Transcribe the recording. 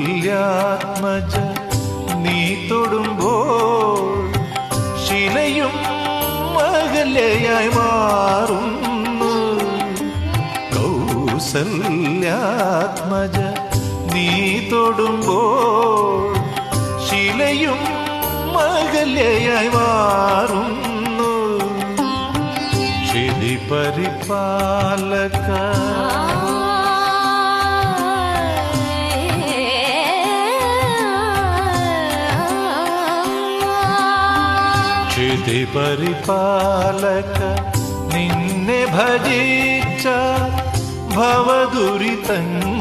കൗസല്യാത്മജ നീ തൊടുമ്പോൾ ശിലയും അകലെയായി മാറുന്നു. കൗസല്യാത്മജ നീ തൊടുമ്പോൾ ശിലയും അകലെയായി മാറുന്നു. ക്ഷിതി പരിപാലക ക്ഷിതി പരിപാലക നിന്നെ ഭജിച്ച ഭവദുരിതങ്ങൾ